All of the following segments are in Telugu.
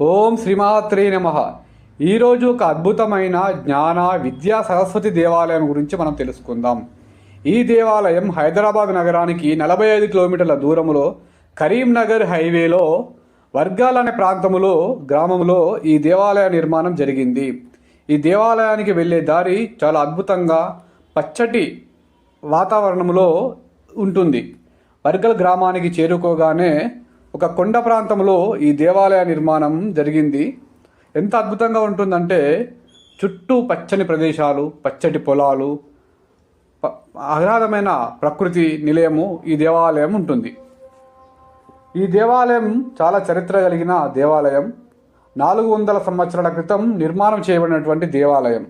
ఓం శ్రీమాత్రే నమః. ఈరోజు ఒక అద్భుతమైన జ్ఞాన విద్యా సరస్వతి దేవాలయం గురించి మనం తెలుసుకుందాం. ఈ దేవాలయం హైదరాబాద్ నగరానికి 45 కిలోమీటర్ల దూరంలో కరీంనగర్ హైవేలో వర్గాల్ అనే గ్రామంలో ఈ దేవాలయ నిర్మాణం జరిగింది. ఈ దేవాలయానికి వెళ్ళే దారి చాలా అద్భుతంగా పచ్చటి వాతావరణంలో ఉంటుంది. వర్గల్ గ్రామానికి చేరుకోగానే ఒక కొండ ప్రాంతంలో ఈ దేవాలయ నిర్మాణం జరిగింది. ఎంత అద్భుతంగా ఉంటుందంటే చుట్టూ పచ్చని ప్రదేశాలు, పచ్చటి పొలాలు, ఆహ్లాదమైన ప్రకృతి నిలయము ఈ దేవాలయం ఉంటుంది. ఈ దేవాలయం చాలా చరిత్ర కలిగిన దేవాలయం. 400 సంవత్సరాల క్రితం నిర్మాణం చేయబడినటువంటి దేవాలయం.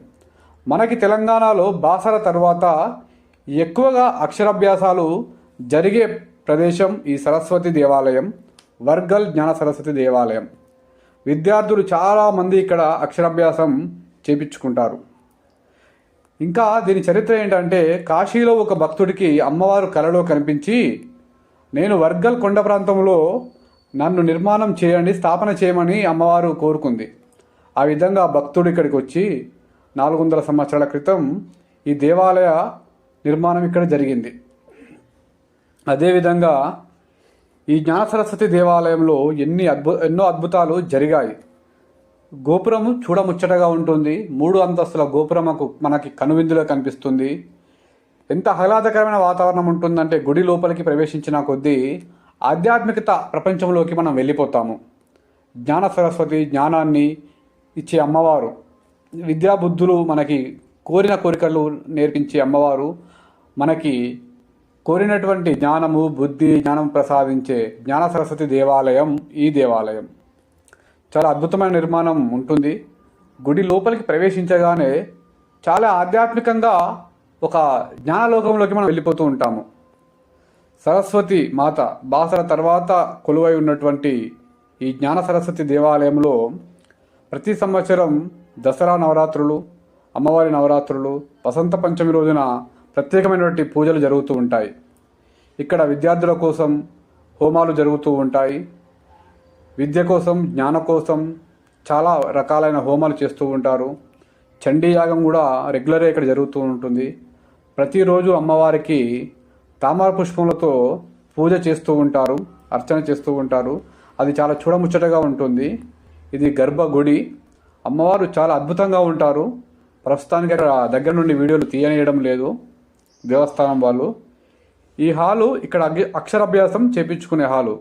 మనకి తెలంగాణలో బాసర తర్వాత ఎక్కువగా అక్షరాభ్యాసాలు జరిగే ప్రదేశం ఈ సరస్వతి దేవాలయం, వర్గల్ జ్ఞాన సరస్వతి దేవాలయం. విద్యార్థులు చాలామంది ఇక్కడ అక్షరాభ్యాసం చేపించుకుంటారు. ఇంకా దీని చరిత్ర ఏంటంటే, కాశీలో ఒక భక్తుడికి అమ్మవారు కలలో కనిపించి, నేను వర్గల్ కొండ ప్రాంతంలో నన్ను నిర్మాణం చేయండి, స్థాపన చేయమని అమ్మవారు కోరుకుంది. ఆ విధంగా భక్తుడు ఇక్కడికి వచ్చి 400 సంవత్సరాల క్రితం ఈ దేవాలయ నిర్మాణం ఇక్కడ జరిగింది. అదేవిధంగా ఈ జ్ఞాన సరస్వతి దేవాలయంలో ఎన్నో అద్భుతాలు జరిగాయి. గోపురము చూడముచ్చటగా ఉంటుంది. 3 అంతస్తుల గోపురముకు మనకి కనువిందులో కనిపిస్తుంది. ఎంత ఆహ్లాదకరమైన వాతావరణం ఉంటుందంటే, గుడి లోపలికి ప్రవేశించిన కొద్దీ ఆధ్యాత్మికత ప్రపంచంలోకి మనం వెళ్ళిపోతాము. జ్ఞాన సరస్వతి జ్ఞానాన్ని ఇచ్చే అమ్మవారు, విద్యాబుద్ధులు మనకి కోరిన కోరికలు నేర్పించే అమ్మవారు, మనకి కోరినటువంటి జ్ఞానము బుద్ధి జ్ఞానం ప్రసాదించే జ్ఞాన సరస్వతి దేవాలయం ఈ దేవాలయం. చాలా అద్భుతమైన నిర్మాణం ఉంటుంది. గుడి లోపలికి ప్రవేశించగానే చాలా ఆధ్యాత్మికంగా ఒక జ్ఞానలోకంలోకి మనం వెళ్ళిపోతూ ఉంటాము. సరస్వతి మాత బాసర తర్వాత కొలువై ఉన్నటువంటి ఈ జ్ఞాన సరస్వతి దేవాలయంలో ప్రతి సంవత్సరం దసరా నవరాత్రులు, అమ్మవారి నవరాత్రులు, వసంత పంచమి రోజున ప్రత్యేకమైనటువంటి పూజలు జరుగుతూ ఉంటాయి. ఇక్కడ విద్యార్థుల కోసం హోమాలు జరుగుతూ ఉంటాయి. విద్య కోసం, జ్ఞాన కోసం చాలా రకాలైన హోమాలు చేస్తూ ఉంటారు. చండీ యాగం కూడా రెగ్యులర్గా ఇక్కడ జరుగుతూ ఉంటుంది. ప్రతిరోజు అమ్మవారికి తామర పుష్పములతో పూజ చేస్తూ ఉంటారు, అర్చన చేస్తూ ఉంటారు. అది చాలా చూడముచ్చటగా ఉంటుంది. ఇది గర్భగుడి. అమ్మవారు చాలా అద్భుతంగా ఉంటారు. ప్రస్తుతానికి అక్కడ దగ్గర నుండి వీడియోలు తీయనియడం లేదు దేవస్థానం వాళ్ళు. ఈ హాలు ఇక్కడ అక్షరాభ్యాసం చేపించుకునే హాలు.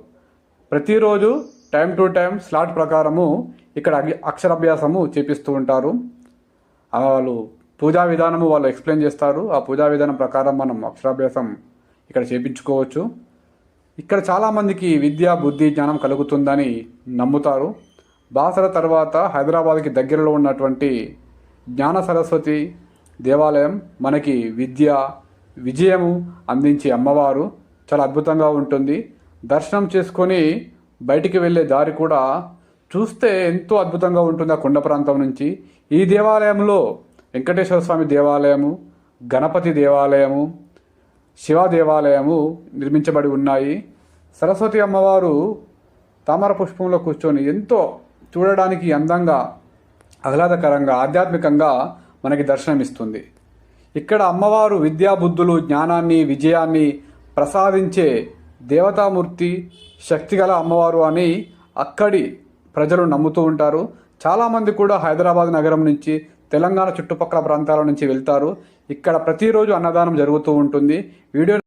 ప్రతిరోజు టైం టు టైం స్లాట్ ప్రకారము ఇక్కడ అక్షరాభ్యాసము చేపిస్తూ ఉంటారు. వాళ్ళు పూజా విధానము వాళ్ళు ఎక్స్ప్లెయిన్ చేస్తారు. ఆ పూజా విధానం ప్రకారం మనం అక్షరాభ్యాసం ఇక్కడ చేపించుకోవచ్చు. ఇక్కడ చాలామందికి విద్య బుద్ధి జ్ఞానం కలుగుతుందని నమ్ముతారు. బాసర తర్వాత హైదరాబాద్కి దగ్గరలో ఉన్నటువంటి జ్ఞాన సరస్వతి దేవాలయం మనకి విజయము అందించే అమ్మవారు. చాలా అద్భుతంగా ఉంటుంది. దర్శనం చేసుకొని బయటికి వెళ్ళే దారి కూడా చూస్తే ఎంతో అద్భుతంగా ఉంటుంది. ఆ కొండ ప్రాంతం నుంచి ఈ దేవాలయంలో వెంకటేశ్వర స్వామి దేవాలయము, గణపతి దేవాలయము, శివ దేవాలయము నిర్మించబడి ఉన్నాయి. సరస్వతి అమ్మవారు తామర పుష్పంలో కూర్చొని ఎంతో చూడడానికి అందంగా, ఆహ్లాదకరంగా, ఆధ్యాత్మికంగా మనకి దర్శనమిస్తుంది. ఇక్కడ అమ్మవారు విద్యాబుద్ధులు, జ్ఞానాన్ని, విజయాన్ని ప్రసాదించే దేవతామూర్తి, శక్తిగల అమ్మవారు అని అక్కడి ప్రజలు నమ్ముతూ ఉంటారు. చాలామంది కూడా హైదరాబాద్ నగరం నుంచి, తెలంగాణ చుట్టుపక్కల ప్రాంతాల నుంచి వెళ్తారు. ఇక్కడ ప్రతిరోజు అన్నదానం జరుగుతూ ఉంటుంది. వీడియో